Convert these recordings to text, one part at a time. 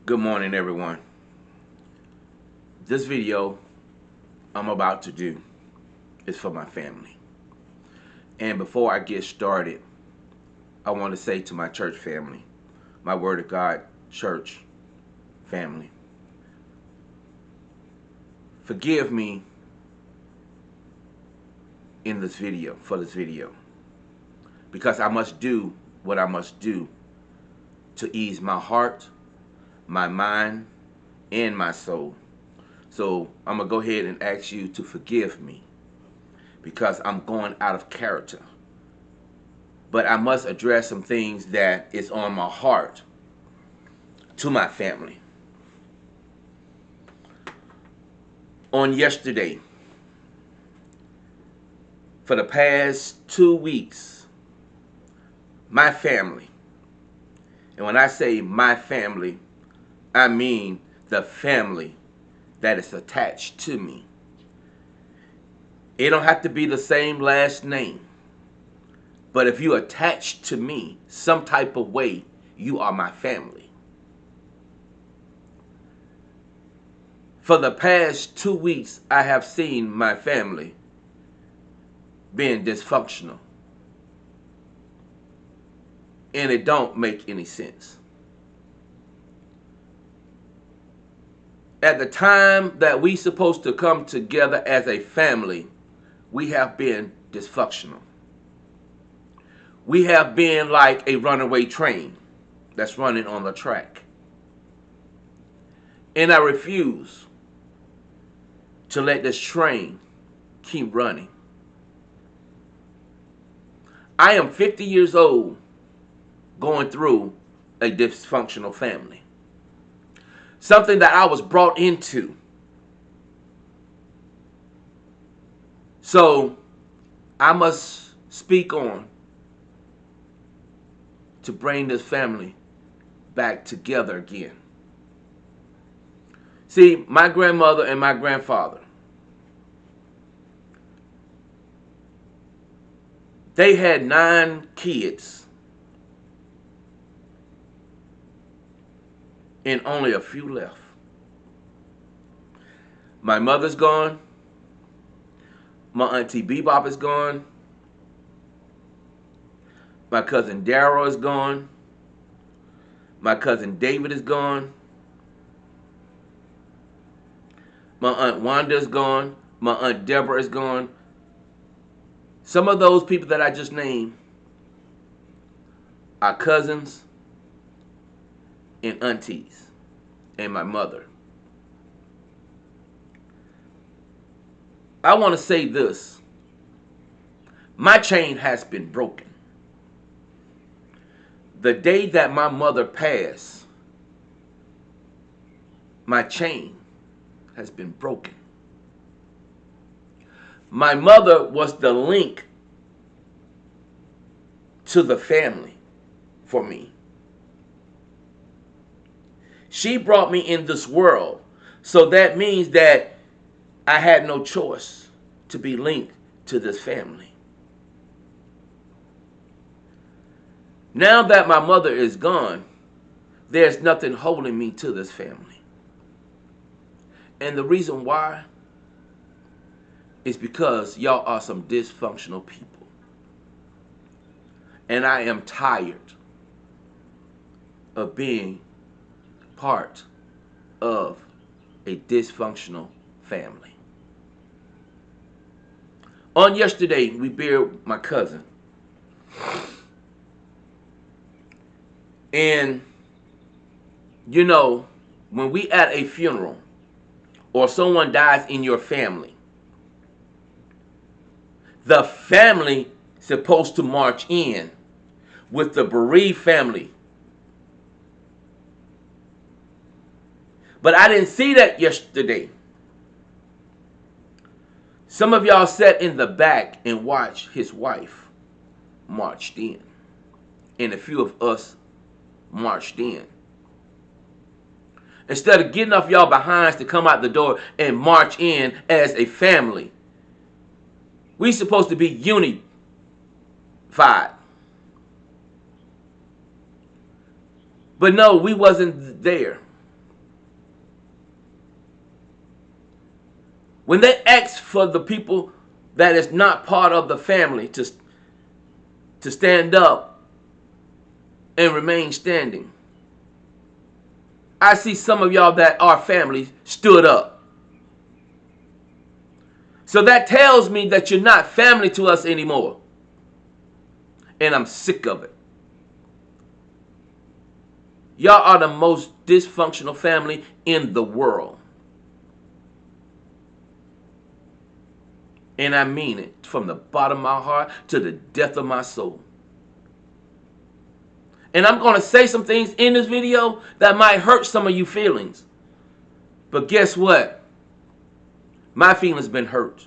Good morning, everyone. This video I'm about to do is for my family. And before I get started, I want to say to my church family, my Word of God church family, forgive me in this video, for this video, because I must do what I must do to ease my heart, my mind, and my soul. So I'm going to go ahead and ask you to forgive me because I'm going out of character. But I must address some things that is on my heart to my family. On yesterday, for the past 2 weeks, my family, and when I say my family, I mean the family that is attached to me. It don't have to be the same last name, but if you attach to me some type of way, you are my family. For the past 2 weeks, I have seen my family being dysfunctional, and it don't make any sense. At the time that we supposed to come together as a family, we have been dysfunctional. We have been like a runaway train that's running on the track. And I refuse to let this train keep running. I am 50 years old going through a dysfunctional family. Something that I was brought into. So I must speak on to bring this family back together again. See, my grandmother and my grandfather, they had 9 kids and only a few left. My mother's gone. My auntie Bebop is gone. My cousin Darryl is gone. My cousin David is gone. My aunt Wanda is gone. My aunt Deborah is gone. Some of those people that I just named are cousins and aunties and my mother. I want to say this. My chain has been broken. The day that my mother passed, my chain has been broken. My mother was the link to the family for me. She brought me in this world, so that means that I had no choice to be linked to this family. Now that my mother is gone, there's nothing holding me to this family. And the reason why is because y'all are some dysfunctional people. And I am tired of being part of a dysfunctional family. On yesterday, we buried my cousin. And, you know, when we at a funeral or someone dies in your family, the family is supposed to march in with the bereaved family. But I didn't see that yesterday. Some of y'all sat in the back and watched his wife marched in. And a few of us marched in. Instead of getting off y'all behinds to come out the door and march in as a family, we supposed to be unified. But no, we wasn't there. When they ask for the people that is not part of the family to stand up and remain standing, I see some of y'all that are family stood up. So that tells me that you're not family to us anymore. And I'm sick of it. Y'all are the most dysfunctional family in the world. And I mean it from the bottom of my heart to the depth of my soul. And I'm going to say some things in this video that might hurt some of you feelings. But guess what? My feelings been hurt.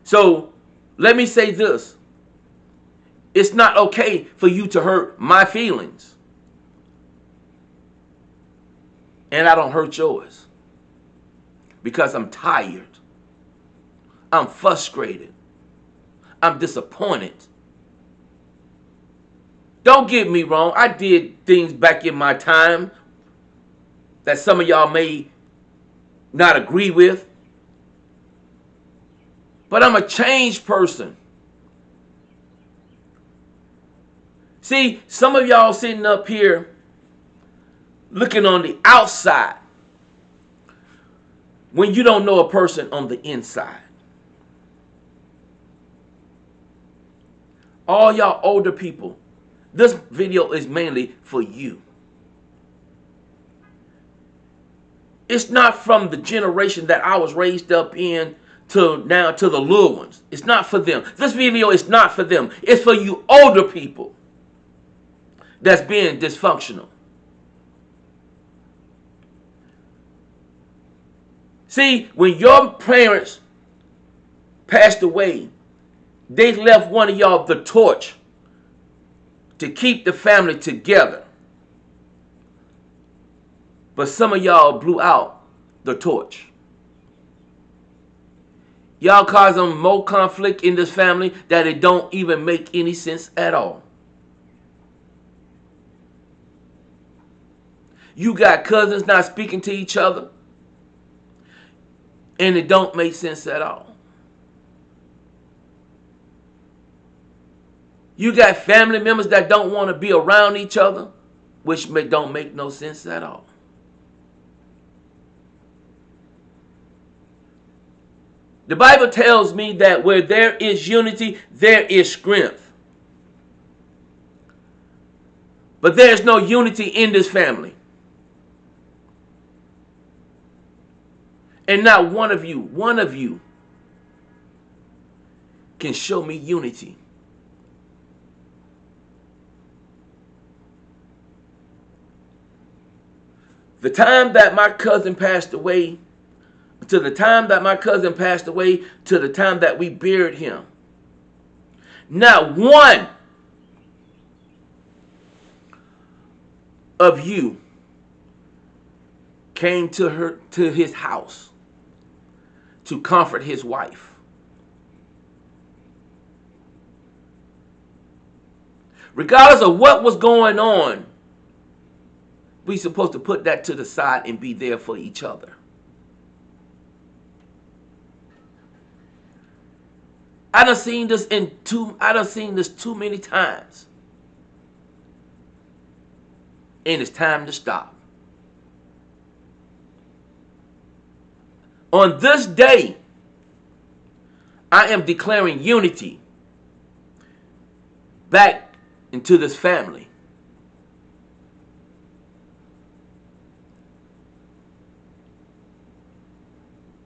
So let me say this. It's not okay for you to hurt my feelings. And I don't hurt yours. Because I'm tired. I'm frustrated. I'm disappointed. Don't get me wrong. I did things back in my time that some of y'all may not agree with. But I'm a changed person. See, some of y'all sitting up here looking on the outside when you don't know a person on the inside. All y'all older people, this video is mainly for you. It's not from the generation that I was raised up in to now to the little ones. It's not for them. This video is not for them. It's for you older people that's being dysfunctional. See, when your parents passed away, they left one of y'all the torch to keep the family together. But some of y'all blew out the torch. Y'all causing more conflict in this family that it don't even make any sense at all. You got cousins not speaking to each other, and it don't make sense at all. You got family members that don't want to be around each other, which don't make no sense at all. The Bible tells me that where there is unity, there is strength. But there's no unity in this family. And not one of you can show me unity. The time that my cousin passed away, to the time that my cousin passed away, to the time that we buried him, not one of you came to his house to comfort his wife. Regardless of what was going on, we supposed to put that to the side and be there for each other. I done seen this too many times. And it's time to stop. On this day, I am declaring unity back into this family.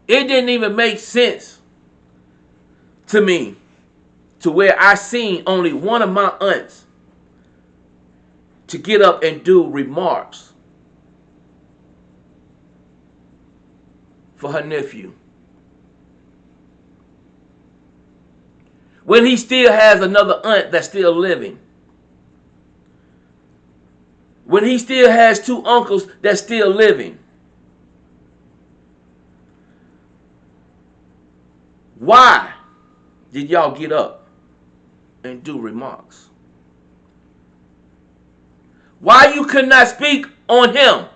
It didn't even make sense to me to where I seen only one of my aunts to get up and do remarks for her nephew, when he still has another aunt that's still living, when he still has two uncles that's still living. Why did y'all get up and do remarks? Why you could not speak on him?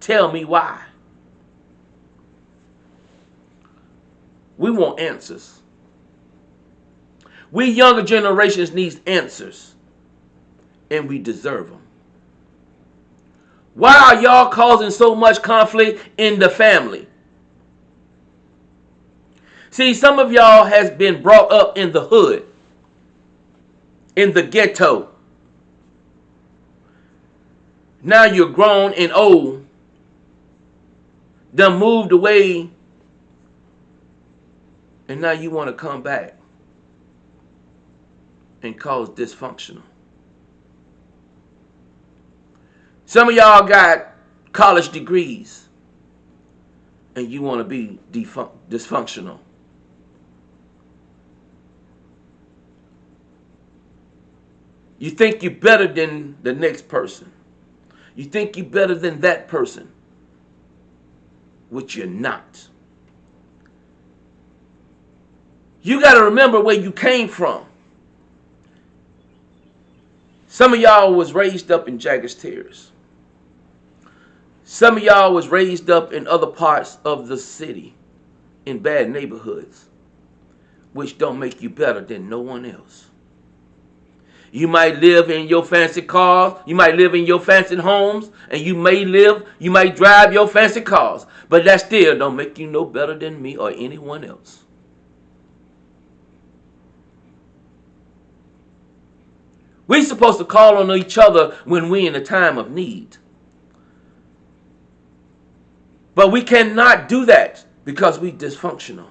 Tell me why. We want answers. We younger generations need answers, and we deserve them. Why are y'all causing so much conflict in the family? See, some of y'all has been brought up in the hood, in the ghetto. Now you're grown and old, done moved away, and now you want to come back and cause dysfunctional. Some of y'all got college degrees, and you want to be dysfunctional. You think you're better than the next person. You think you're better than that person, which you're not. You got to remember where you came from. Some of y'all was raised up in Jaggers Terrace. Some of y'all was raised up in other parts of the city, in bad neighborhoods, which don't make you better than no one else. You might live in your fancy cars, you might live in your fancy homes, and you might drive your fancy cars, but that still don't make you no better than me or anyone else. We're supposed to call on each other when we're in a time of need. But we cannot do that because we're dysfunctional.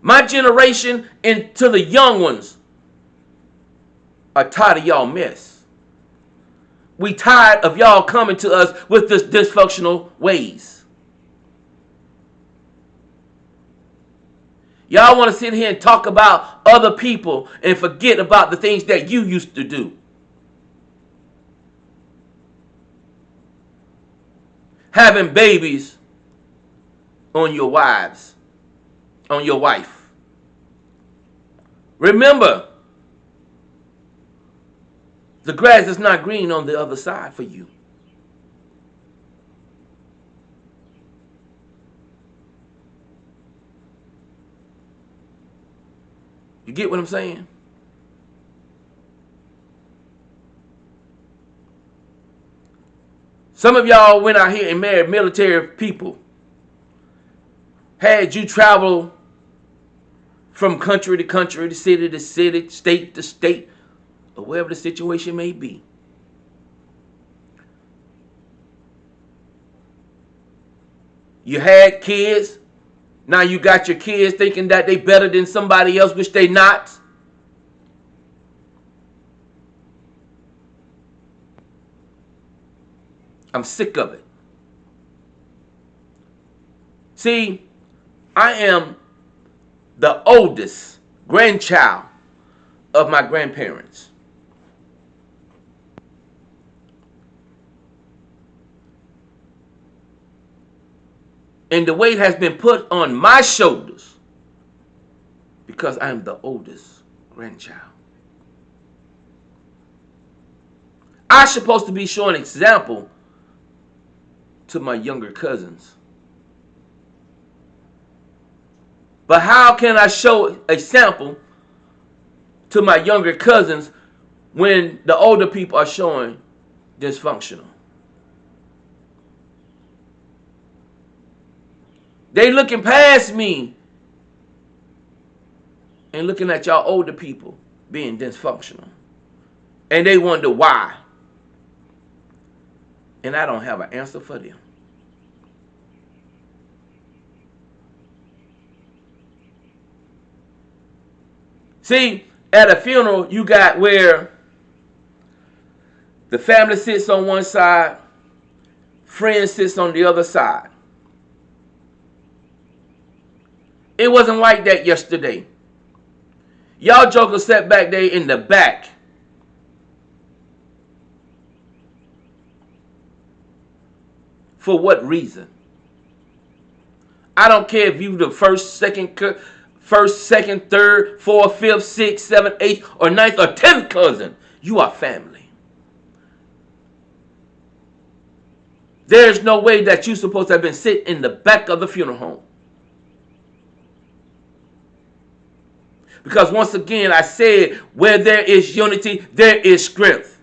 My generation and to the young ones are tired of y'all mess. We tired of y'all coming to us with this dysfunctional ways. Y'all want to sit here and talk about other people and forget about the things that you used to do. Having babies on your wives, on your wife. Remember, the grass is not green on the other side for you. You get what I'm saying? Some of y'all went out here and married military people. Had you travel from country to country, to city, state to state, or wherever the situation may be. You had kids. Now you got your kids thinking that they better than somebody else, which they not. I'm sick of it. See, I am the oldest grandchild of my grandparents. And the weight has been put on my shoulders because I'm the oldest grandchild. I'm supposed to be showing example to my younger cousins. But how can I show a sample to my younger cousins when the older people are showing dysfunctional? They looking past me and looking at y'all older people being dysfunctional. And they wonder why. And I don't have an answer for them. See, at a funeral, you got where the family sits on one side, friends sits on the other side. It wasn't like that yesterday. Y'all jokers sat back there in the back. For what reason? I don't care if you the first, second, third, fourth, fifth, sixth, seventh, eighth, or ninth, or 10th cousin. You are family. There's no way that you're supposed to have been sitting in the back of the funeral home. Because once again, I said, where there is unity, there is strength.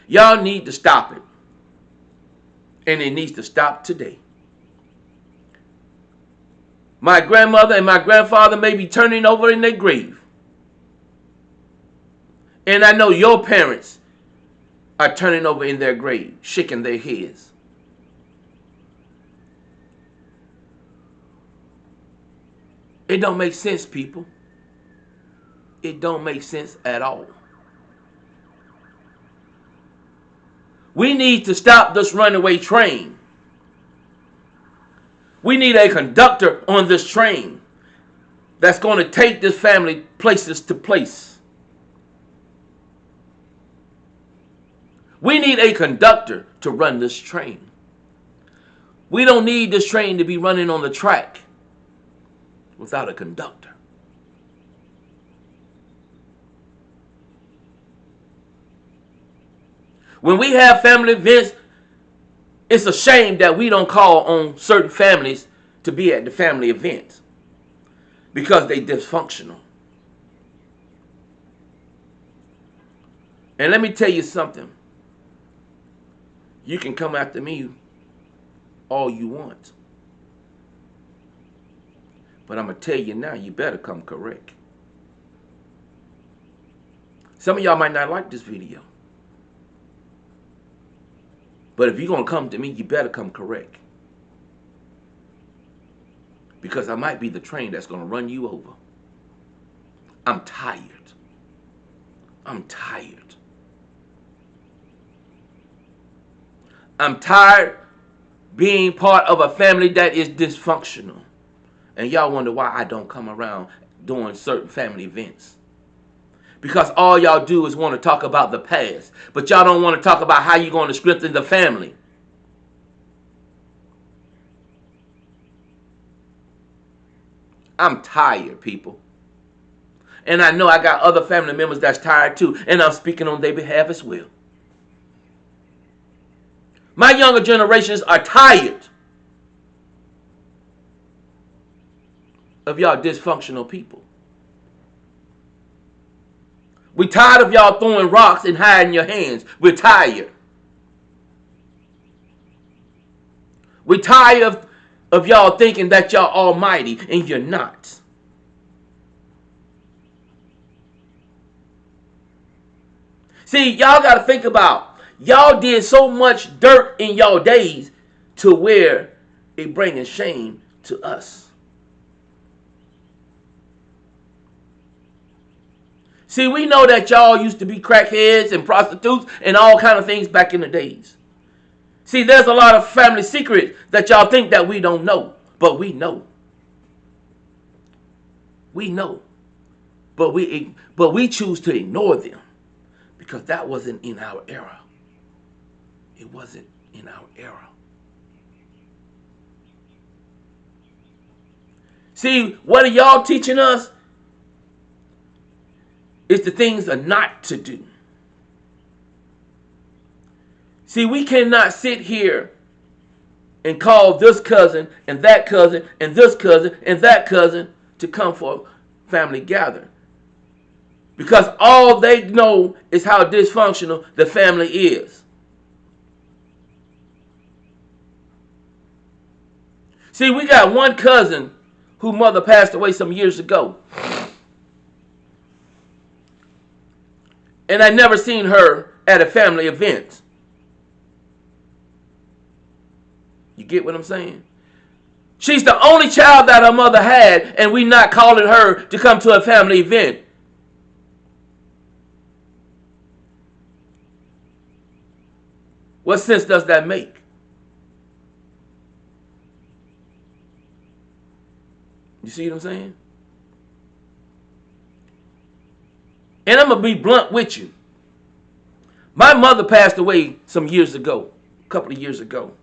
Y'all need to stop it. And it needs to stop today. My grandmother and my grandfather may be turning over in their grave. And I know your parents are turning over in their grave, shaking their heads. It don't make sense, people. It don't make sense at all. We need to stop this runaway train. We need a conductor on this train that's going to take this family places to place. We need a conductor to run this train. We don't need this train to be running on the track without a conductor. When we have family events, it's a shame that we don't call on certain families to be at the family events because they dysfunctional. And let me tell you something. You can come after me all you want. But I'm going to tell you now, you better come correct. Some of y'all might not like this video. But if you're going to come to me, you better come correct. Because I might be the train that's going to run you over. I'm tired. I'm tired. I'm tired being part of a family that is dysfunctional. And y'all wonder why I don't come around doing certain family events. Because all y'all do is want to talk about the past. But y'all don't want to talk about how you're going to strengthen the family. I'm tired, people. And I know I got other family members that's tired too. And I'm speaking on their behalf as well. My younger generations are tired of y'all dysfunctional people. We're tired of y'all throwing rocks and hiding your hands. We're tired. We're tired of y'all thinking that y'all almighty and you're not. See, y'all got to think about, y'all did so much dirt in y'all days to where it bringing shame to us. See, we know that y'all used to be crackheads and prostitutes and all kind of things back in the days. See, there's a lot of family secrets that y'all think that we don't know, but we know. We know. But we choose to ignore them because that wasn't in our era. It wasn't in our era. See, what are y'all teaching us? It's the things are not to do. See, we cannot sit here and call this cousin and that cousin and this cousin and that cousin to come for a family gathering. Because all they know is how dysfunctional the family is. See, we got one cousin whose mother passed away some years ago. And I never seen her at a family event. You get what I'm saying? She's the only child that her mother had, and we not calling her to come to a family event. What sense does that make? You see what I'm saying? And I'm going to be blunt with you. My mother passed away some years ago, a couple of years ago.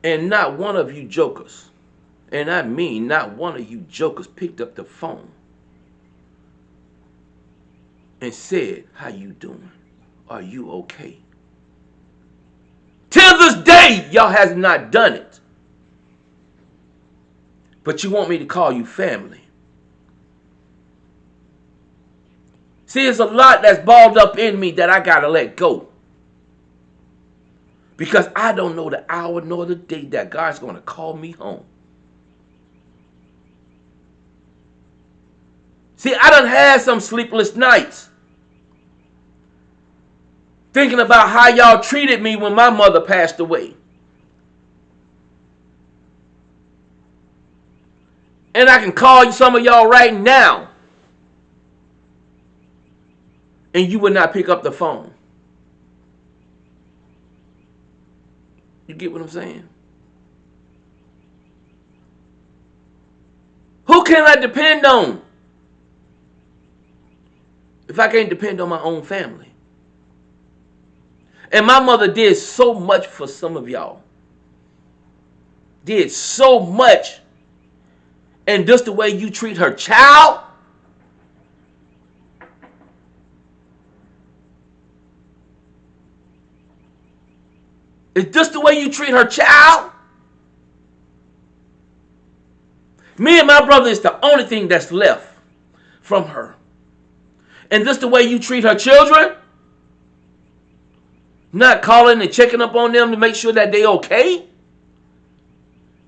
And not one of you jokers, and I mean not one of you jokers, picked up the phone and said, how you doing? Are you okay? Till this day, y'all has not done it. But you want me to call you family. See, there's a lot that's balled up in me that I got to let go. Because I don't know the hour nor the day that God's going to call me home. See, I done had some sleepless nights thinking about how y'all treated me when my mother passed away. And I can call some of y'all right now, and you would not pick up the phone. You get what I'm saying? Who can I depend on if I can't depend on my own family? And my mother did so much for some of y'all. Did so much. And just the way you treat her child, it's just the way you treat her child. Me and my brother is the only thing that's left from her. And just the way you treat her children, not calling and checking up on them to make sure that they okay.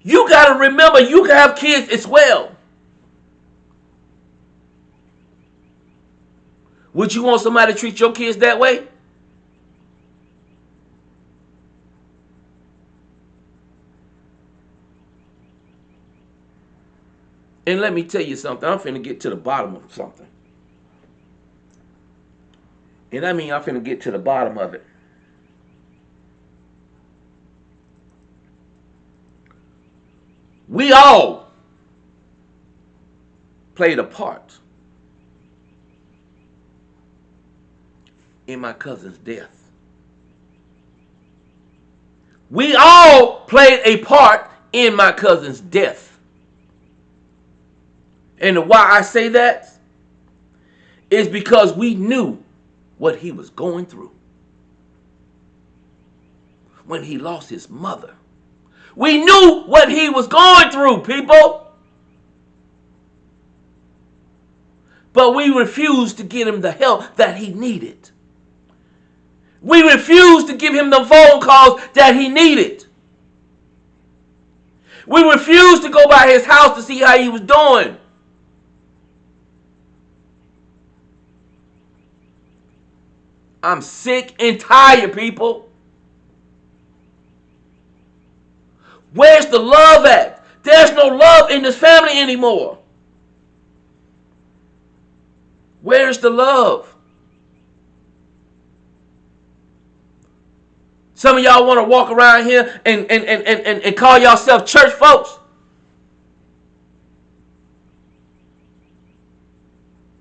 You got to remember, you can have kids as well. Would you want somebody to treat your kids that way? And let me tell you something. I'm finna get to the bottom of something. And I mean, I'm finna get to the bottom of it. We all played a part in my cousin's death. We all played a part in my cousin's death. And why I say that is because we knew what he was going through when he lost his mother. We knew what he was going through, people. But we refused to get him the help that he needed. We refused to give him the phone calls that he needed. We refused to go by his house to see how he was doing. I'm sick and tired, people. Where's the love at? There's no love in this family anymore. Where's the love? Some of y'all want to walk around here and call yourself church folks.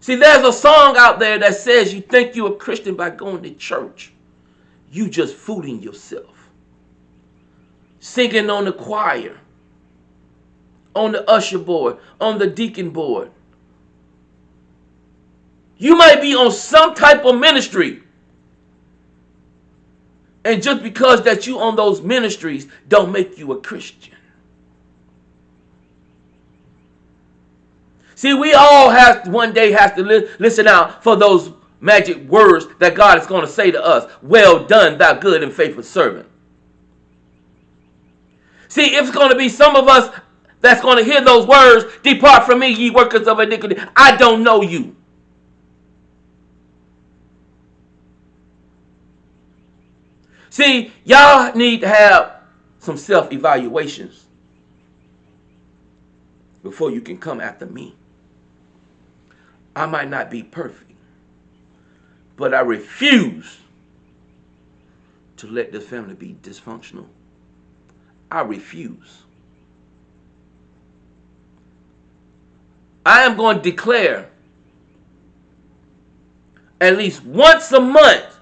See, there's a song out there that says you think you're a Christian by going to church. You just fooling yourself. Singing on the choir, on the usher board, on the deacon board. You might be on some type of ministry. And just because that you on those ministries don't make you a Christian. See, we all have one day have to listen out for those magic words that God is going to say to us. Well done, thou good and faithful servant. See, if it's going to be some of us that's going to hear those words, depart from me, ye workers of iniquity. I don't know you. See, y'all need to have some self-evaluations before you can come after me. I might not be perfect, but I refuse to let this family be dysfunctional. I refuse. I am going to declare at least once a month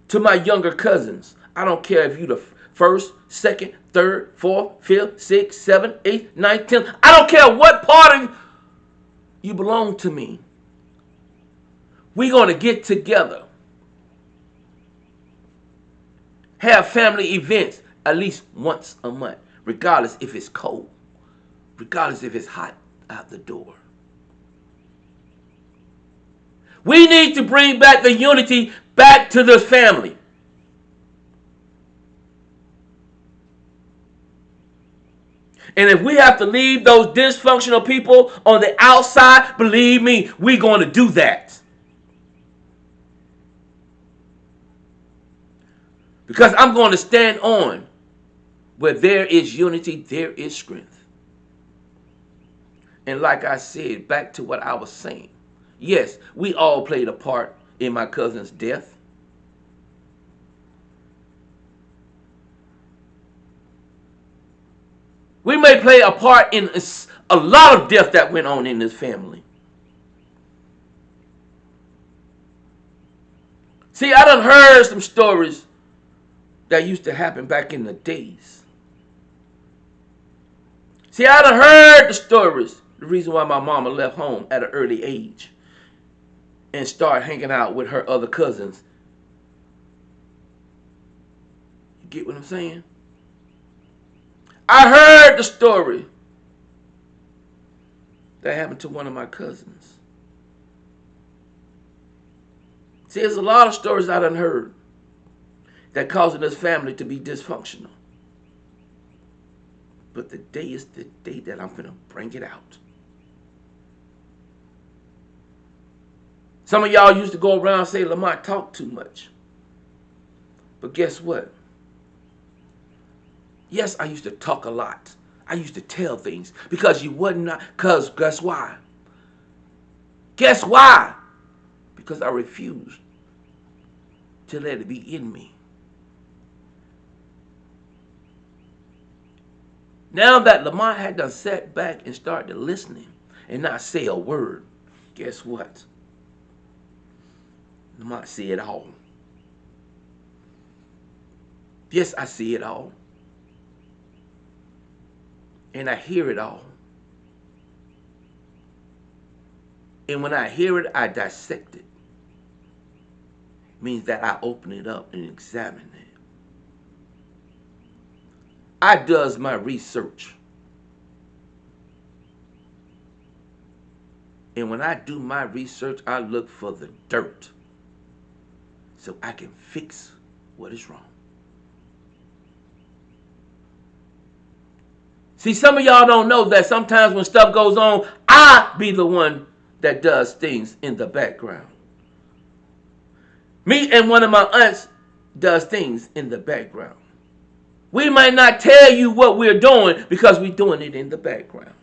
to my younger cousins. I don't care if you the first, second, third, fourth, fifth, sixth, seventh, eighth, ninth, 10th. I don't care what part of you belong to me. We're going to get together, have family events at least once a month, regardless if it's cold, regardless if it's hot out the door. We need to bring back the unity back to this family. And if we have to leave those dysfunctional people on the outside, believe me, we're going to do that. Because I'm going to stand on where there is unity, there is strength. And like I said, back to what I was saying. Yes, we all played a part in my cousin's death. We may play a part in a lot of death that went on in this family. See, I done heard some stories that used to happen back in the days. See, I done heard the stories. The reason why my mama left home at an early age and started hanging out with her other cousins. You get what I'm saying? I heard the story that happened to one of my cousins. See, there's a lot of stories I done heard that causing this family to be dysfunctional. But the day is the day that I'm going to bring it out. Some of y'all used to go around and say Lamont talk too much. But guess what? Yes, I used to talk a lot. I used to tell things because you wouldn't not. Because guess why? Guess why? Because I refused to let it be in me. Now that Lamont had done sat back and started listening and not say a word, guess what? Lamont see it all. Yes, I see it all. And I hear it all. And when I hear it, I dissect it. Means that I open it up and examine it. I does my research. And when I do my research, I look for the dirt so I can fix what is wrong. See, some of y'all don't know that sometimes when stuff goes on, I be the one that does things in the background. Me and one of my aunts does things in the background. We might not tell you what we're doing because we're doing it in the background.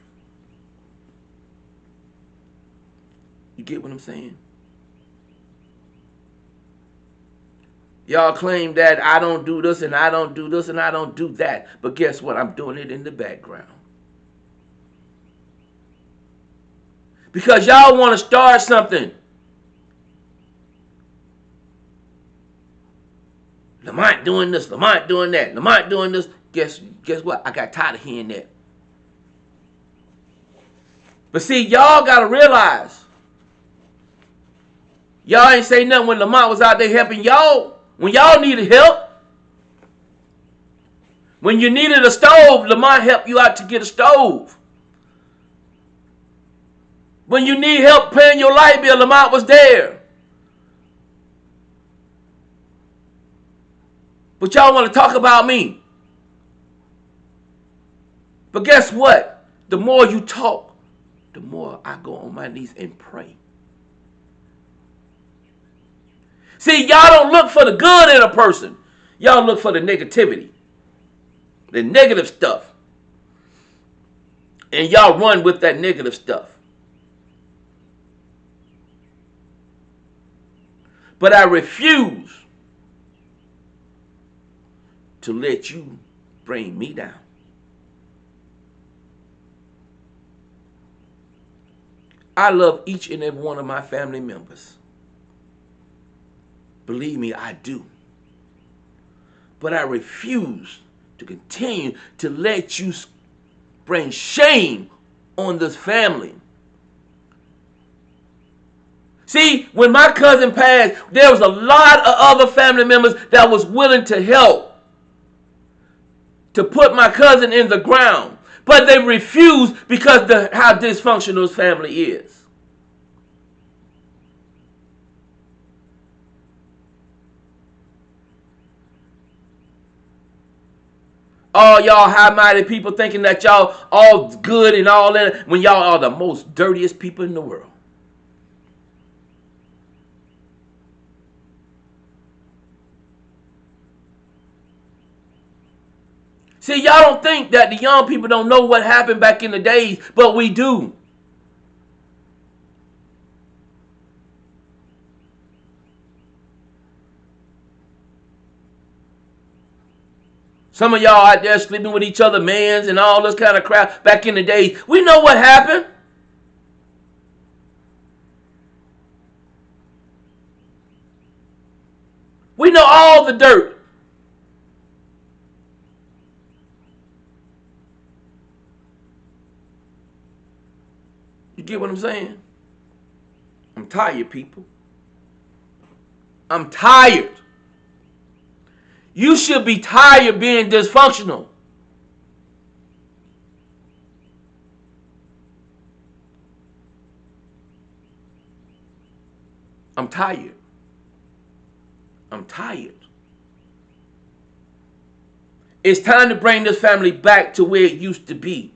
You get what I'm saying? Y'all claim that I don't do this and I don't do this and I don't do that. But guess what? I'm doing it in the background. Because y'all want to start something. Lamont doing this, Lamont doing that, Lamont doing this. Guess what? I got tired of hearing that. But see, y'all got to realize, y'all ain't say nothing when Lamont was out there helping y'all. When y'all needed help. When you needed a stove, Lamont helped you out to get a stove. When you need help paying your light bill, Lamont was there. But y'all want to talk about me. But guess what? The more you talk, the more I go on my knees and pray. See, y'all don't look for the good in a person. Y'all look for the negativity. The negative stuff. And y'all run with that negative stuff. But I refuse to let you bring me down. I love each and every one of my family members. Believe me, I do. But I refuse to continue to let you bring shame on this family. See, when my cousin passed, there was a lot of other family members that was willing to help to put my cousin in the ground. But they refused because of how dysfunctional his family is. All y'all high-minded people thinking that y'all all good and all that when y'all are the most dirtiest people in the world. See, y'all don't think that the young people don't know what happened back in the days, but we do. Some of y'all out there sleeping with each other, mans and all this kind of crap back in the days. We know what happened. We know all the dirt. You get what I'm saying? I'm tired, people. I'm tired. You should be tired being dysfunctional. I'm tired. I'm tired. It's time to bring this family back to where it used to be.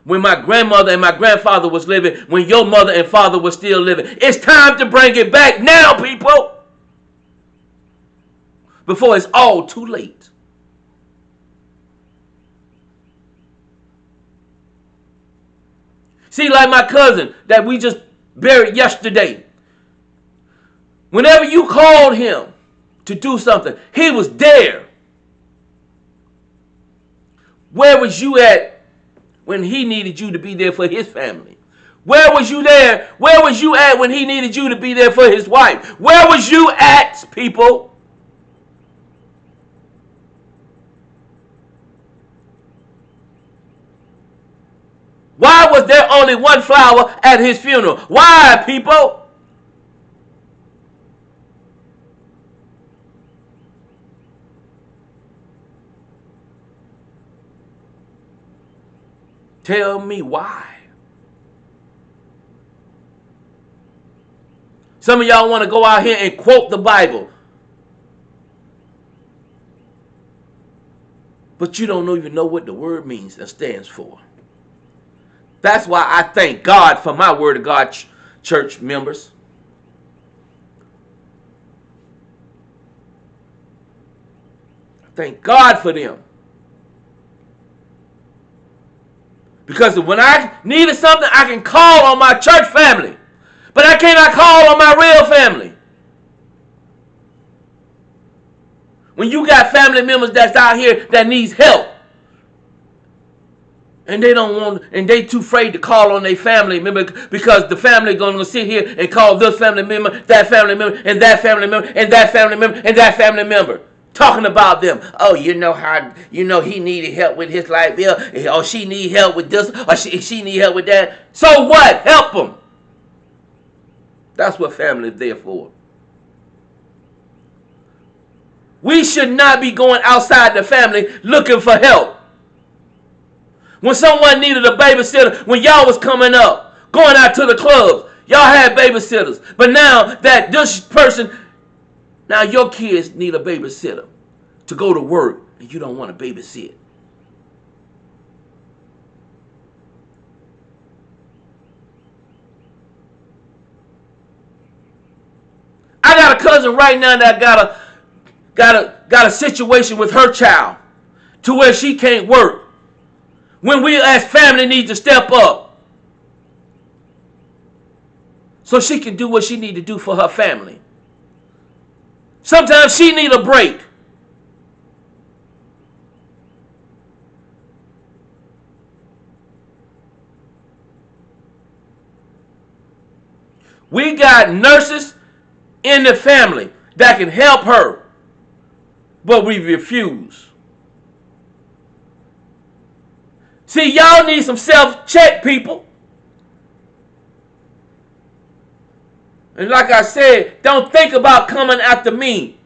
When my grandmother and my grandfather was living, when your mother and father were still living. It's time to bring it back now, people. Before it's all too late. See, like my cousin that we just buried yesterday. Whenever you called him to do something, he was there. Where was you at when he needed you to be there for his family? Where was you there? Where was you at when he needed you to be there for his wife? Where was you at, people? Why was there only one flower at his funeral? Why, people? Tell me why. Some of y'all want to go out here and quote the Bible. But you don't even know what the word means and stands for. That's why I thank God for my Word of God church members. Thank God for them. Because when I needed something, I can call on my church family. But I cannot call on my real family. When you got family members that's out here that needs help, and they don't want, and they too afraid to call on their family member because the family gonna sit here and call this family member, that family member, and that family member, and that family member, and that family member. Talking about them. Oh, you know how, he needed help with his light bill, or she need help with this, or she need help with that. So what? Help them. That's what family is there for. We should not be going outside the family looking for help. When someone needed a babysitter, when y'all was coming up, going out to the clubs, y'all had babysitters. But now that this person, now your kids need a babysitter to go to work, and you don't want to babysit. I got a cousin right now that got a situation with her child to where she can't work. When we as family need to step up so she can do what she need to do for her family. Sometimes she need a break. We got nurses in the family that can help her, but we refuse. See, y'all need some self-check, people. And like I said, don't think about coming after me.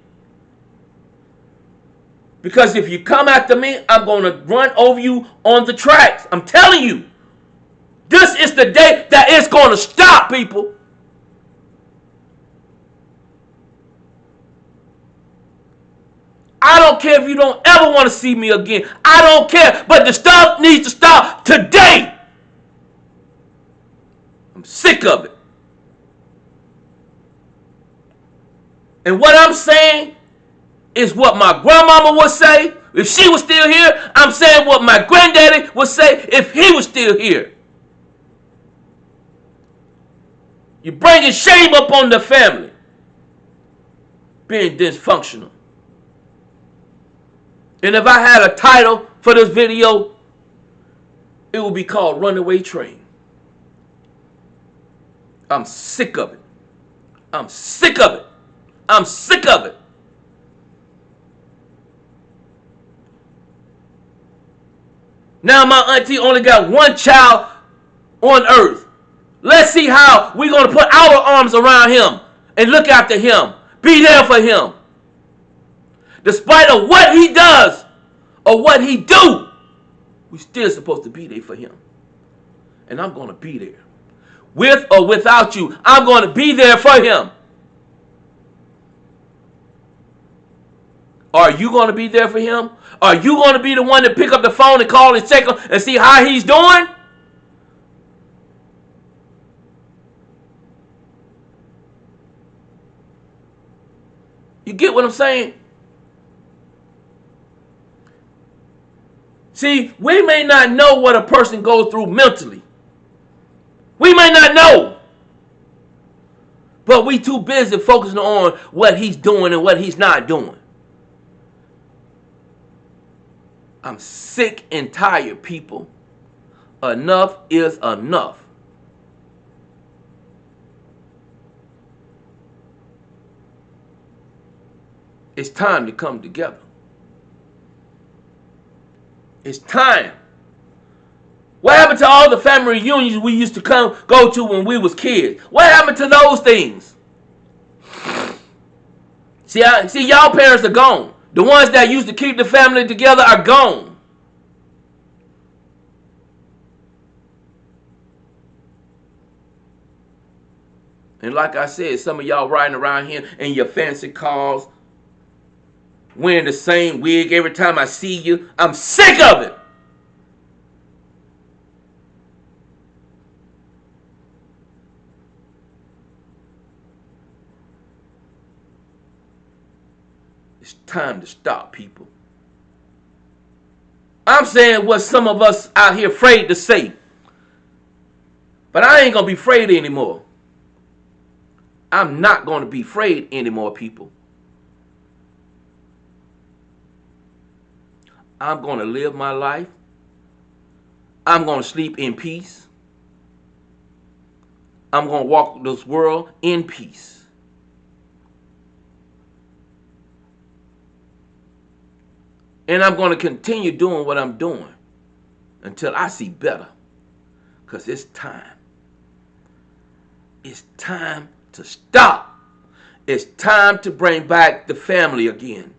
Because if you come after me, I'm going to run over you on the tracks. I'm telling you. This is the day that it's going to stop, people. I don't care if you don't ever want to see me again. I don't care. But the stuff needs to stop today. I'm sick of it. And what I'm saying is what my grandmama would say if she was still here. I'm saying what my granddaddy would say if he was still here. You're bringing shame up on the family. Being dysfunctional. And if I had a title for this video, it would be called Runaway Train. I'm sick of it. I'm sick of it. I'm sick of it. Now my auntie only got one child on earth. Let's see how we're going to put our arms around him and look after him. Be there for him. Despite of what he does or what he do, we're still supposed to be there for him. And I'm going to be there. With or without you, I'm going to be there for him. Are you going to be there for him? Are you going to be the one to pick up the phone and call and check him and see how he's doing? You get what I'm saying? See, we may not know what a person goes through mentally. We may not know. But we too busy focusing on what he's doing and what he's not doing. I'm sick and tired, people. Enough is enough. It's time to come together. It's time. What happened to all the family reunions we used to go to when we was kids? What happened to those things? See, y'all parents are gone. The ones that used to keep the family together are gone. And like I said, some of y'all riding around here in your fancy cars, wearing the same wig every time I see you. I'm sick of it. It's time to stop, people. I'm saying what some of us out here afraid to say. But I ain't going to be afraid anymore. I'm not going to be afraid anymore, people. I'm going to live my life. I'm going to sleep in peace. I'm going to walk this world in peace. And I'm going to continue doing what I'm doing until I see better. Because it's time. It's time to stop. It's time to bring back the family again.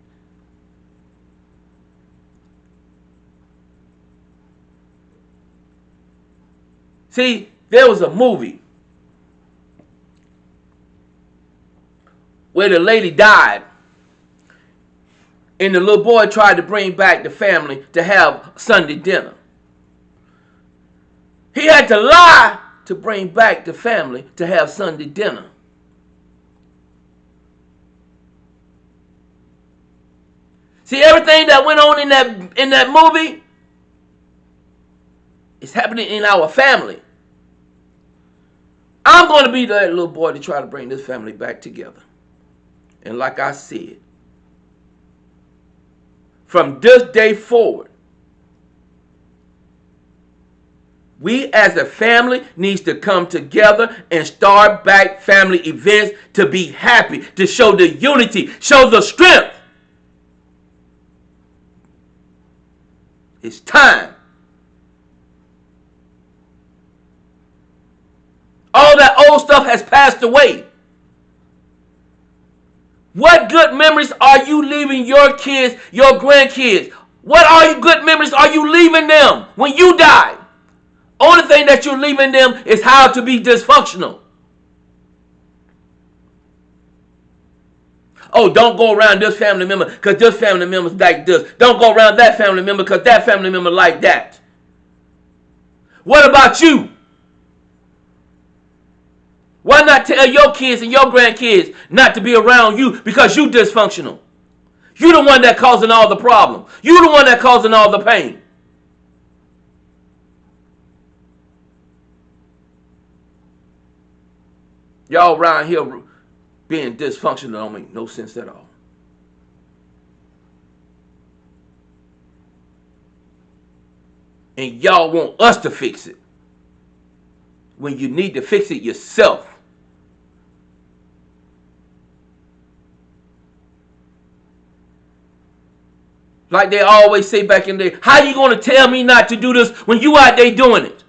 See, there was a movie where the lady died. And the little boy tried to bring back the family to have Sunday dinner. He had to lie to bring back the family to have Sunday dinner. See, everything that went on in that movie is happening in our family. I'm going to be that little boy to try to bring this family back together. And like I said, from this day forward, we as a family needs to come together and start back family events to be happy, to show the unity, show the strength. It's time. All that old stuff has passed away. What good memories are you leaving your kids, your grandkids? What good memories are you leaving them when you die? Only thing that you're leaving them is how to be dysfunctional. Oh, don't go around this family member because this family member's like this. Don't go around that family member because that family member like that. What about you? Why not tell your kids and your grandkids not to be around you because you dysfunctional? You the one that causing all the problem. You the one that causing all the pain. Y'all around here being dysfunctional don't make no sense at all. And y'all want us to fix it when you need to fix it yourself. Like they always say back in the day, how you going to tell me not to do this when you out there doing it?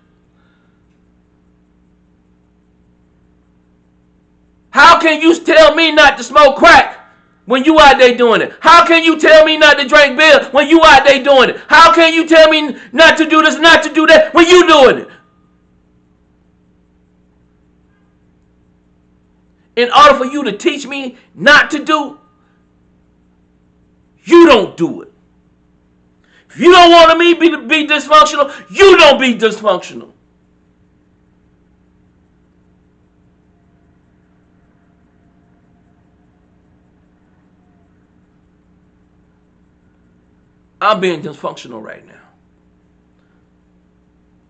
How can you tell me not to smoke crack when you out there doing it? How can you tell me not to drink beer when you out there doing it? How can you tell me not to do this, not to do that when you doing it? In order for you to teach me not to do, you don't do it. If you don't want me to be dysfunctional, you don't be dysfunctional. I'm being dysfunctional right now.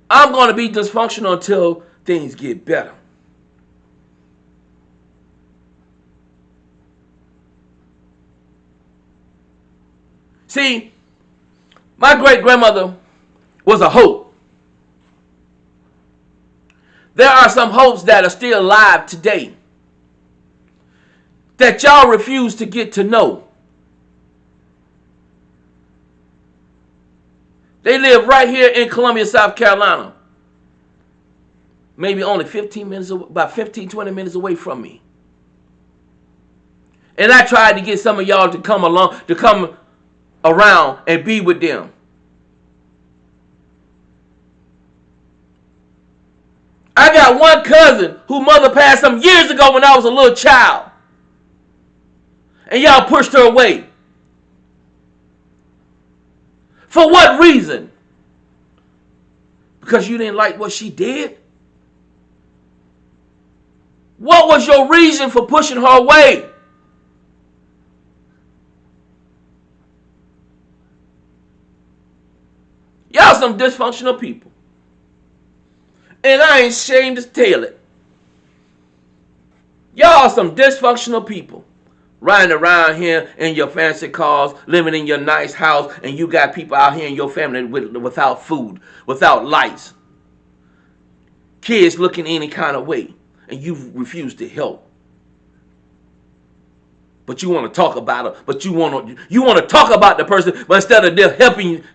I'm going to be dysfunctional until things get better. See, my great-grandmother was a hope. There are some hopes that are still alive today that y'all refuse to get to know. They live right here in Columbia, South Carolina. Maybe only 15 minutes, about 15, 20 minutes away from me. And I tried to get some of y'all to come along, to come around and be with them. I got one cousin whose mother passed some years ago when I was a little child. And y'all pushed her away. For what reason? Because you didn't like what she did? What was your reason for pushing her away? Y'all some dysfunctional people. And I ain't ashamed to tell it. Y'all some dysfunctional people. Riding around here in your fancy cars, living in your nice house, and you got people out here in your family without food, without lights. Kids looking any kind of way, and you refuse to help. But you want to talk about it, but you want to talk about the person, but instead of them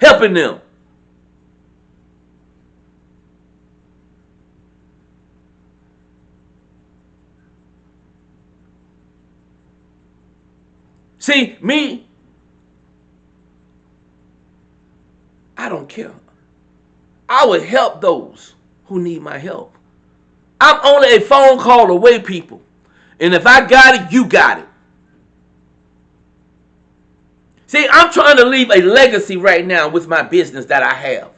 helping them. See, me, I don't care. I would help those who need my help. I'm only a phone call away, people. And if I got it, you got it. See, I'm trying to leave a legacy right now with my business that I have.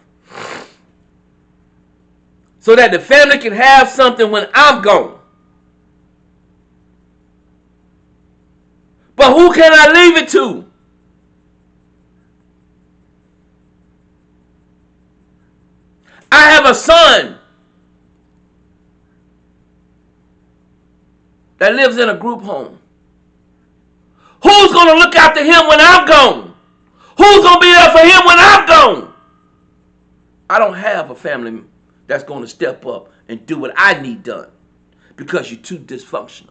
So that the family can have something when I'm gone. But who can I leave it to? I have a son that lives in a group home. Who's going to look after him when I'm gone? Who's going to be there for him when I'm gone? I don't have a family that's going to step up and do what I need done because you're too dysfunctional.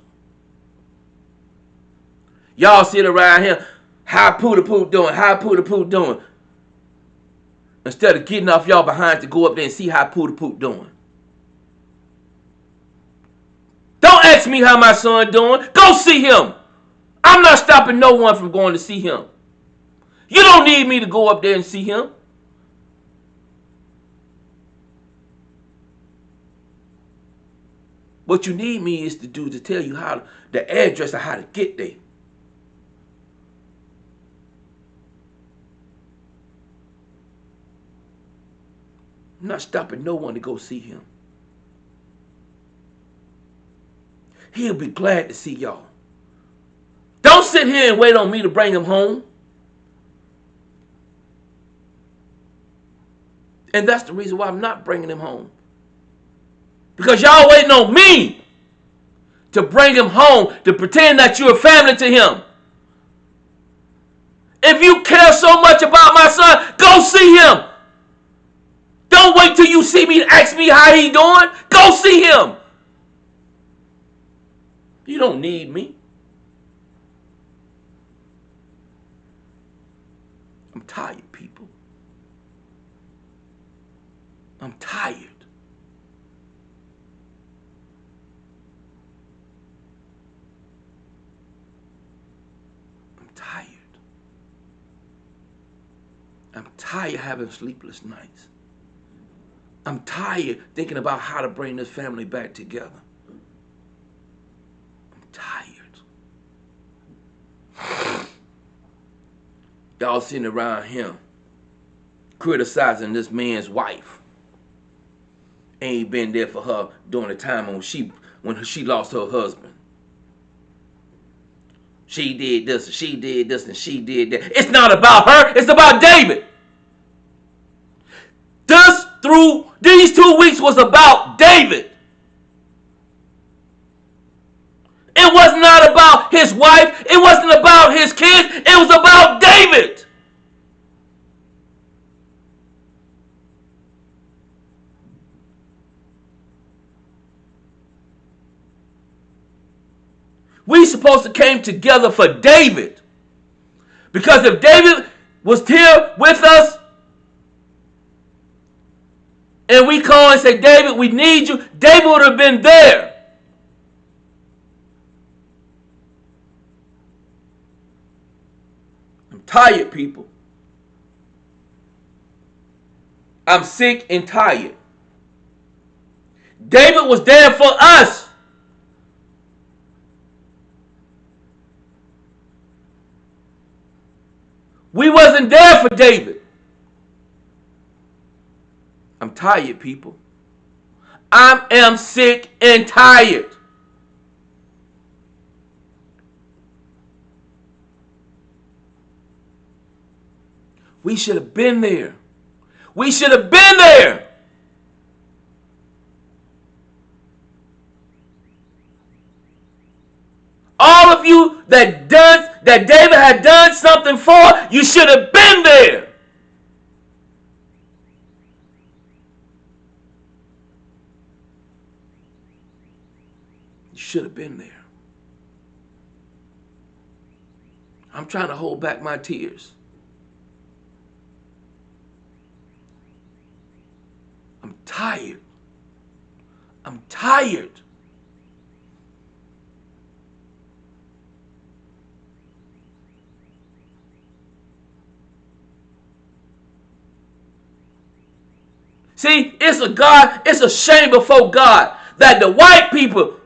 Y'all sit around here, how poo-the-poo doing, how poo-the-poo doing. Instead of getting off y'all behind to go up there and see how poo-the-poo doing. Don't ask me how my son doing. Go see him. I'm not stopping no one from going to see him. You don't need me to go up there and see him. What you need me is to do to tell you how the address of how to get there. I'm not stopping no one to go see him. He'll be glad to see y'all. Don't sit here and wait on me to bring him home. And that's the reason why I'm not bringing him home. Because y'all waiting on me to bring him home, to pretend that you're family to him. If you care so much about my son, go see him. Don't wait till you see me and ask me how he doing. Go see him. You don't need me. I'm tired, people. I'm tired. I'm tired. I'm tired having sleepless nights. I'm tired thinking about how to bring this family back together. I'm tired. Y'all sitting around him criticizing this man's wife. Ain't been there for her during the time when she lost her husband. She did this, and she did this, and she did that. It's not about her, it's about David. Through these 2 weeks was about David. It was not about his wife. It wasn't about his kids. It was about David. We supposed to came together for David. Because if David was here with us, and we call and say, David, we need you, David would have been there. I'm tired, people. I'm sick and tired. David was there for us. We wasn't there for David. I'm tired, people. I am sick and tired. We should have been there. We should have been there. All of you that David had done something for, you should have been there. You should have been there. I'm trying to hold back my tears. I'm tired. I'm tired. See, it's a shame before God that the white people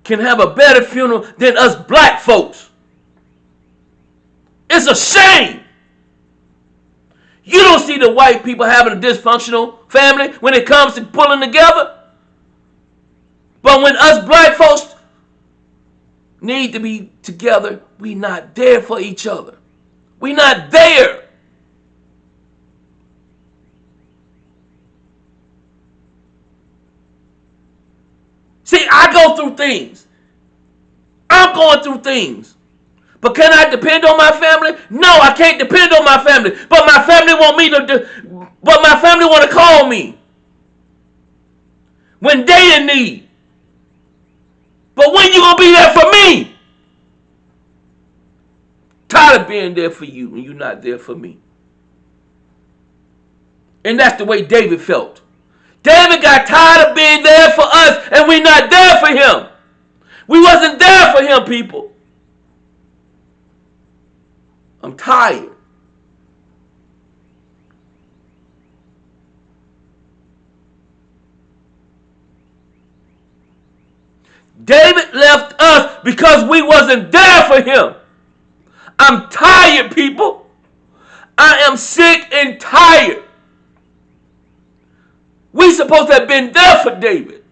can have a better funeral than us black folks. It's a shame. You don't see the white people having a dysfunctional family when it comes to pulling together. But when us black folks need to be together, we not there for each other. We not there. See, I go through things. I'm going through things. But can I depend on my family? No, I can't depend on my family. But my family want to call me when they in need. But when you gonna be there for me? Tired of being there for you when you're not there for me. And that's the way David felt. David got tired of being there for us, and we're not there for him. We wasn't there for him, people. I'm tired. David left us because we wasn't there for him. I'm tired, people. I am sick and tired. We supposed to have been there for David.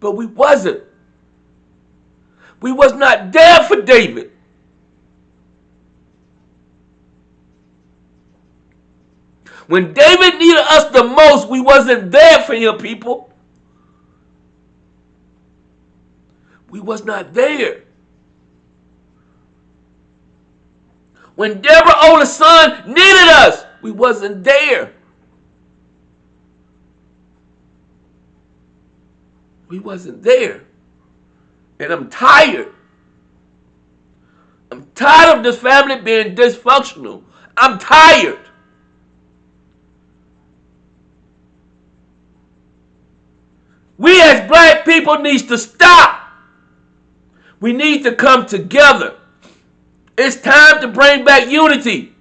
But we wasn't. We was not there for David. When David needed us the most, we wasn't there for him, people. We was not there. When Deborah's oldest son needed us, we wasn't there. We wasn't there. And I'm tired. I'm tired of this family being dysfunctional. I'm tired. We as black people need to stop. We need to come together. It's time to bring back unity.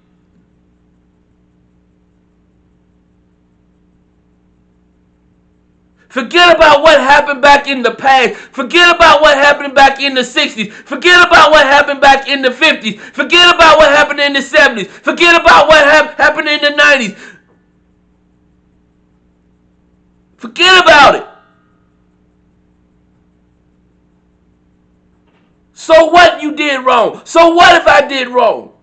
Forget about what happened back in the past. Forget about what happened back in the 60s. Forget about what happened back in the 50s. Forget about what happened in the 70s. Forget about what happened in the 90s. Forget about it. So what you did wrong? So what if I did wrong?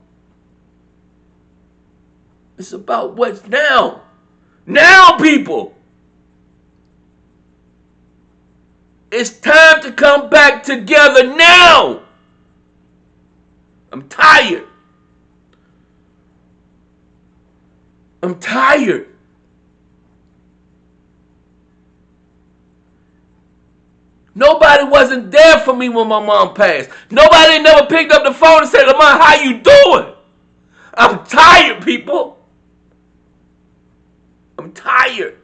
It's about what's now. Now, people. It's time to come back together now. I'm tired. I'm tired. Nobody wasn't there for me when my mom passed. Nobody never picked up the phone and said, Lamont, how you doing? I'm tired, people. I'm tired.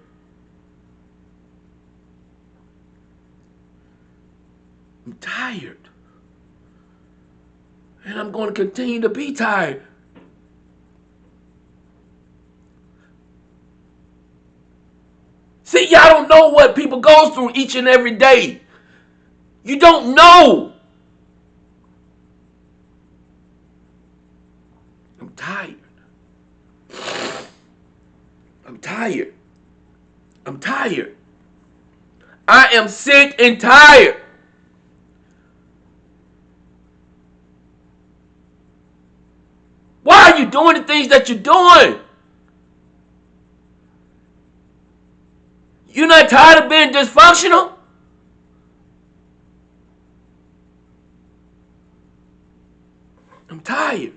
I'm tired. And I'm going to continue to be tired. See, y'all don't know what people go through each and every day. You don't know. I'm tired. I'm tired. I'm tired. I am sick and tired. Why are you doing the things that you're doing? You're not tired of being dysfunctional? I'm tired.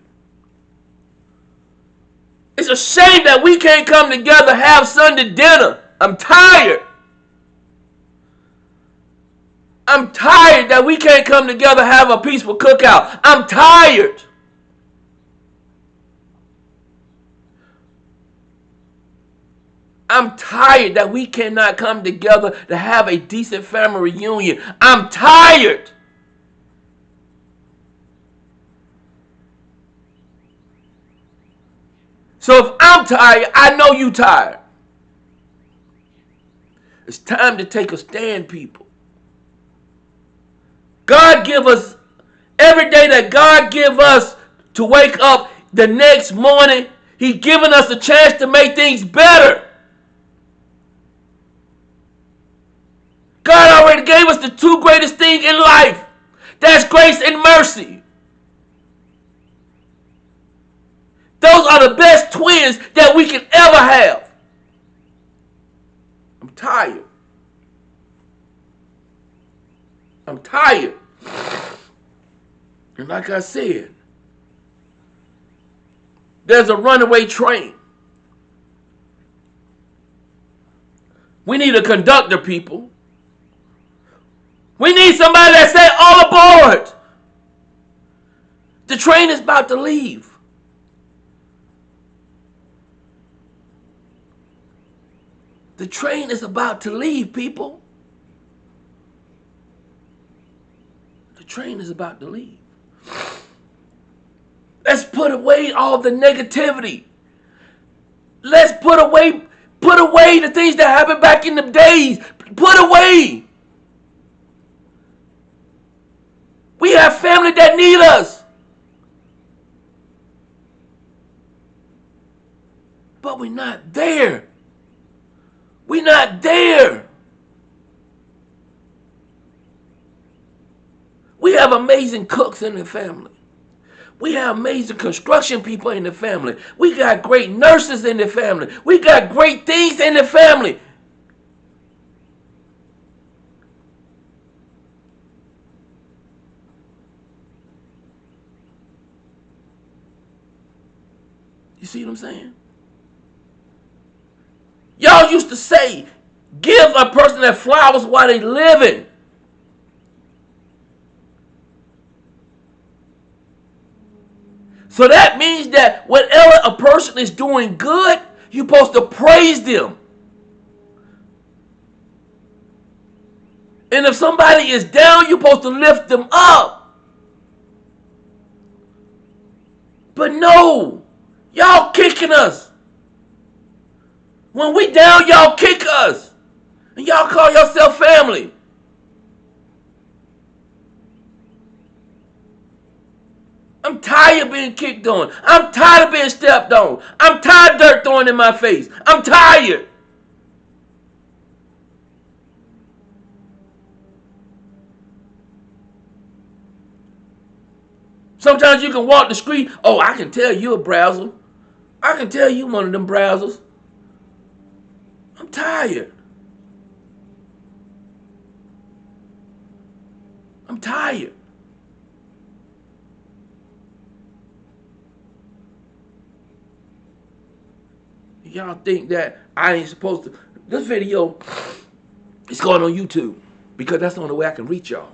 It's a shame that we can't come together, have Sunday dinner. I'm tired. I'm tired that we can't come together, have a peaceful cookout. I'm tired. I'm tired that we cannot come together to have a decent family reunion. I'm tired. So if I'm tired, I know you tired. It's time to take a stand, people. God give us, every day that God give us to wake up the next morning, He giving us a chance to make things better. God already gave us the two greatest things in life. That's grace and mercy. Those are the best twins that we can ever have. I'm tired. I'm tired. And like I said, there's a runaway train. We need a conductor, people. We need somebody that say, all aboard. The train is about to leave. The train is about to leave, people. The train is about to leave. Let's put away all the negativity. Let's put away the things that happened back in the days. Put away. We have family that need us. But we're not there. We're not there. We have amazing cooks in the family. We have amazing construction people in the family. We got great nurses in the family. We got great things in the family. You see what I'm saying? Y'all used to say, give a person their flowers while they living. So that means that whenever a person is doing good, you're supposed to praise them. And if somebody is down, you're supposed to lift them up. But no, y'all kicking us. When we down, y'all kick us. And y'all call yourself family. I'm tired of being kicked on. I'm tired of being stepped on. I'm tired of dirt throwing in my face. I'm tired. Sometimes you can walk the street. Oh, I can tell you a browser. I can tell you one of them browsers. I'm tired. I'm tired. Y'all think that I ain't supposed to. This video is going on YouTube because that's the only way I can reach y'all.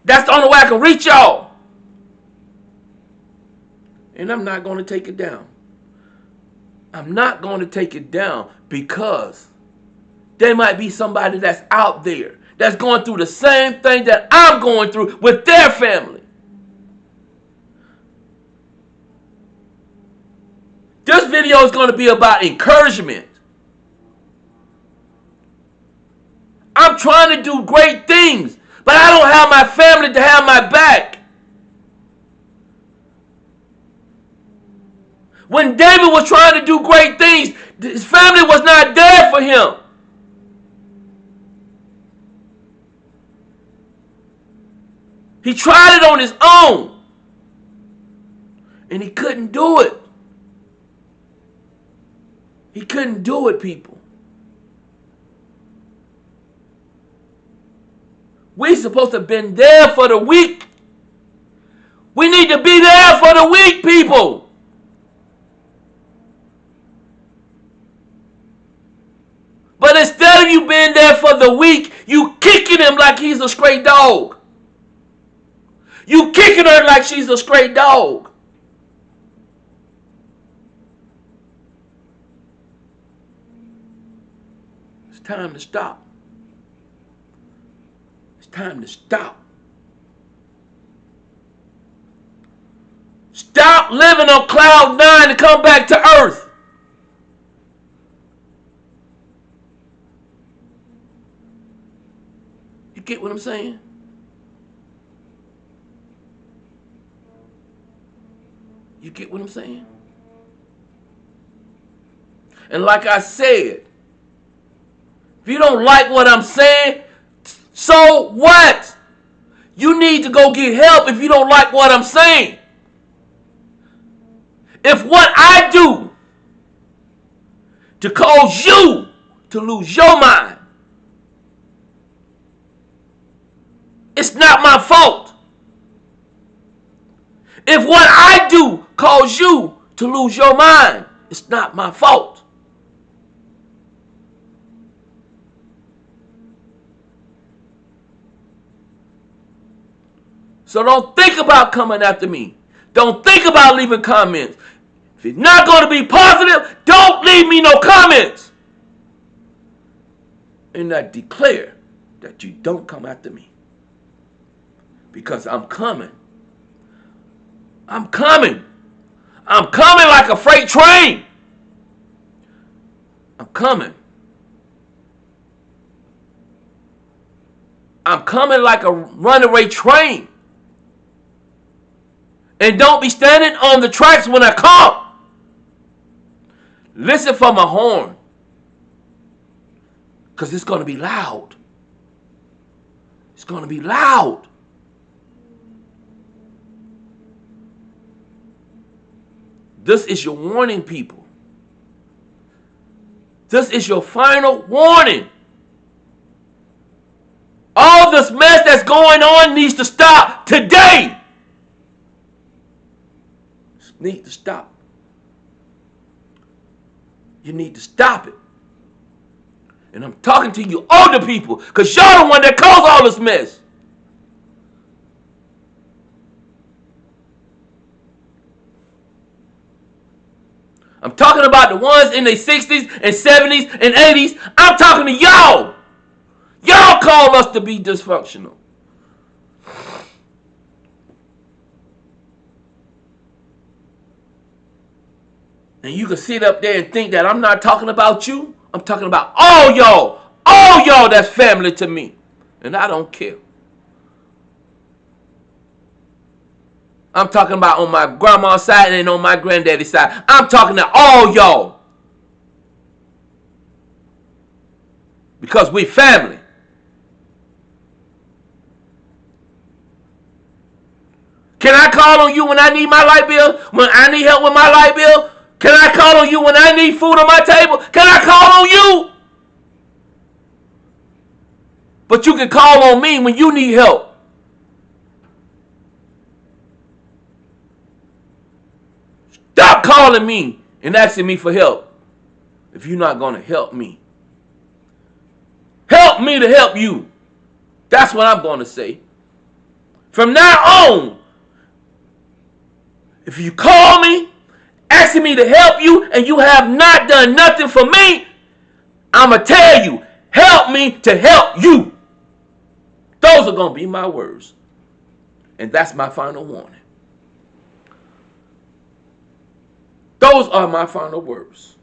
That's the only way I can reach y'all. And I'm not going to take it down. I'm not going to take it down because there might be somebody that's out there that's going through the same thing that I'm going through with their family. This video is going to be about encouragement. I'm trying to do great things, but I don't have my family to have my back. When David was trying to do great things, his family was not there for him. He tried it on his own, and he couldn't do it. He couldn't do it, people. We're supposed to have been there for the weak. We need to be there for the weak, people. But instead of you being there for the weak, you kicking him like he's a stray dog. You kicking her like she's a stray dog. It's time to stop. It's time to stop. Stop living on cloud 9 and come back to earth. You get what I'm saying? You get what I'm saying? And like I said, if you don't like what I'm saying, so what? You need to go get help if you don't like what I'm saying. If what I do to cause you to lose your mind, it's not my fault. If what I do cause you to lose your mind, it's not my fault. So don't think about coming after me. Don't think about leaving comments. If it's not going to be positive, don't leave me no comments. And I declare that you don't come after me. Because I'm coming I'm coming. I'm coming like a freight train. I'm coming. I'm coming like a runaway train. And don't be standing on the tracks when I come. Listen for my horn. Because it's going to be loud. It's going to be loud. This is your warning, people. This is your final warning. All this mess that's going on needs to stop today. It needs to stop. You need to stop it. And I'm talking to you older people, because y'all the one that caused all this mess. I'm talking about the ones in their 60s and 70s and 80s. I'm talking to y'all. Y'all call us to be dysfunctional. And you can sit up there and think that I'm not talking about you. I'm talking about all y'all. All y'all that's family to me. And I don't care. I'm talking about on my grandma's side and on my granddaddy's side. I'm talking to all y'all. Because we family. Can I call on you when I need my light bill? When I need help with my light bill? Can I call on you when I need food on my table? Can I call on you? But you can call on me when you need help. Stop calling me and asking me for help if you're not going to help me. Help me to help you. That's what I'm going to say. From now on, if you call me, asking me to help you, and you have not done nothing for me, I'm going to tell you, help me to help you. Those are going to be my words. And that's my final warning. Those are my final words.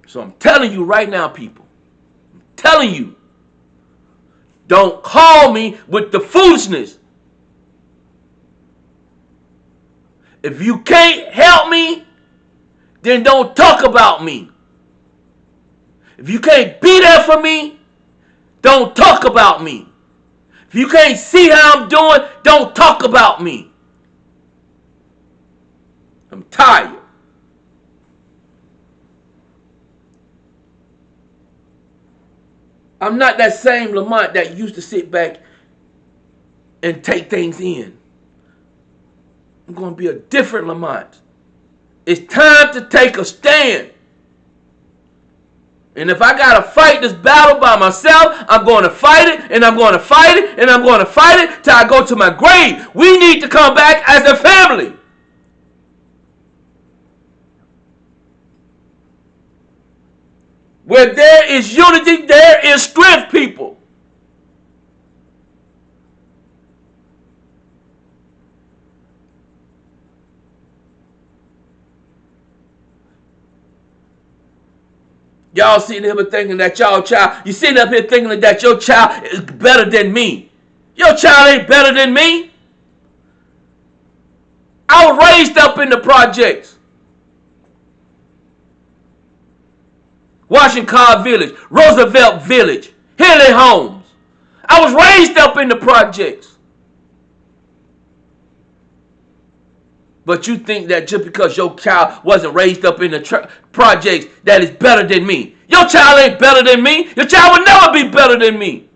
So I'm telling you right now, people. I'm telling you. Don't call me with the foolishness. If you can't help me, then don't talk about me. If you can't be there for me, don't talk about me. If you can't see how I'm doing, don't talk about me. I'm tired. I'm not that same Lamont that used to sit back and take things in. I'm going to be a different Lamont. It's time to take a stand. And if I got to fight this battle by myself, I'm going to fight it, and I'm going to fight it, and I'm going to fight it till I go to my grave. We need to come back as a family. Where there is unity, there is strength, people. Y'all sitting here thinking that y'all child, you sitting up here thinking that your child is better than me. Your child ain't better than me. I was raised up in the projects. Washington Village, Roosevelt Village, Hilly Homes. I was raised up in the projects. But you think that just because your child wasn't raised up in the projects that is better than me. Your child ain't better than me. Your child will never be better than me.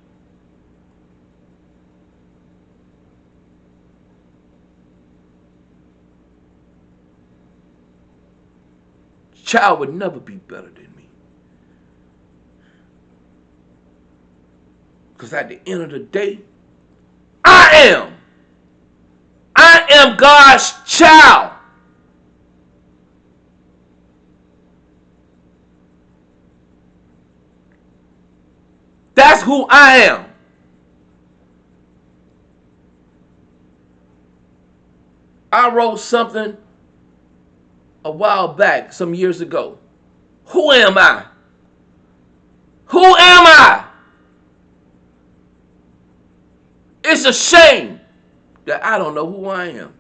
Your child would never be better than me. Because at the end of the day, I am God's child. That's who I am. I wrote something a while back, some years ago. Who am I? Who am I? It's a shame that I don't know who I am.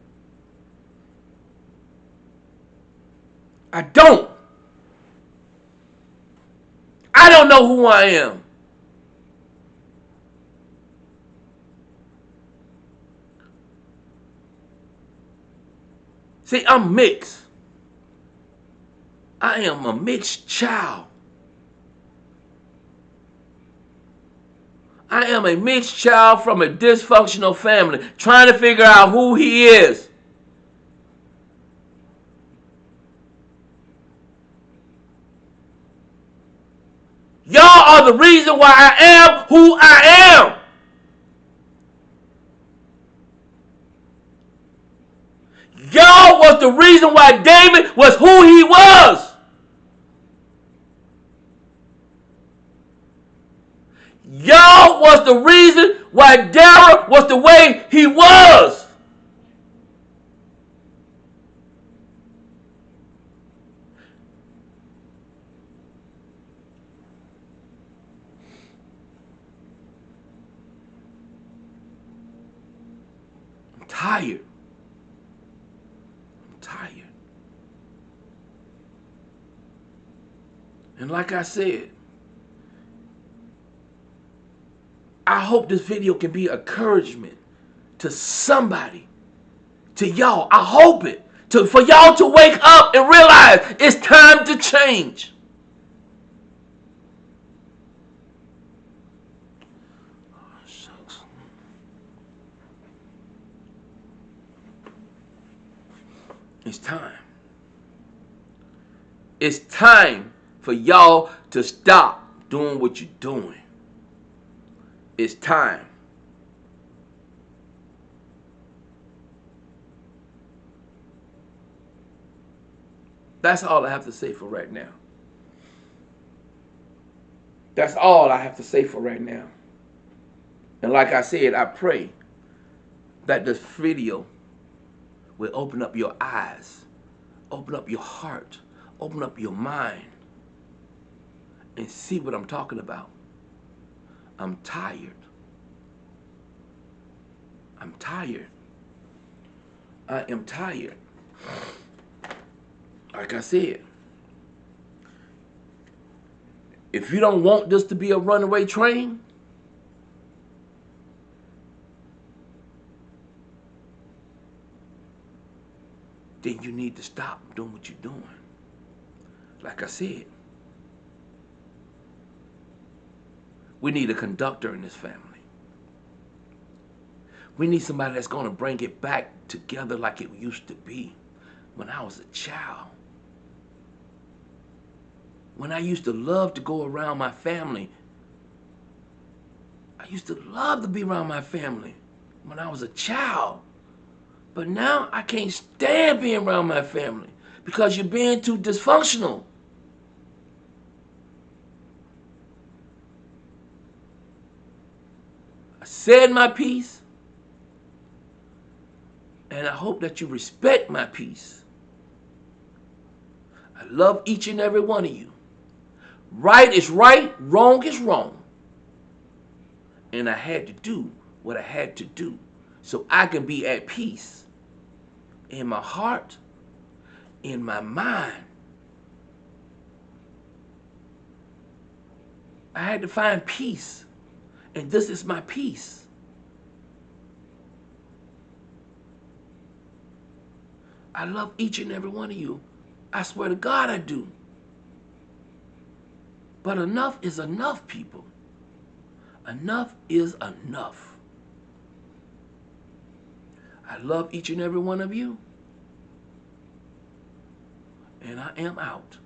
I don't. I don't know who I am. See, I'm mixed. I am a mixed child. I am a mixed child from a dysfunctional family, trying to figure out who he is. Y'all are the reason why I am who I am. Y'all was the reason why David was who he was. Y'all was the reason why Darrell was the way he was. I'm tired. I'm tired. And like I said, I hope this video can be encouragement to somebody, to y'all. I hope it. For y'all to wake up and realize it's time to change. Oh, shucks. It's time. It's time for y'all to stop doing what you're doing. It's time. That's all I have to say for right now. That's all I have to say for right now. And like I said, I pray that this video will open up your eyes, open up your heart, open up your mind, and see what I'm talking about. I'm tired. I'm tired. I am tired. Like I said, if you don't want this to be a runaway train, then you need to stop doing what you're doing. Like I said, we need a conductor in this family. We need somebody that's going to bring it back together like it used to be when I was a child. When I used to love to go around my family. I used to love to be around my family when I was a child. But now I can't stand being around my family because you're being too dysfunctional. I said my piece, and I hope that you respect my piece. I love each and every one of you. Right is right, wrong is wrong. And I had to do what I had to do so I can be at peace in my heart, in my mind. I had to find peace, and this is my peace. I love each and every one of you. I swear to God I do. But enough is enough, people. Enough is enough. I love each and every one of you. And I am out.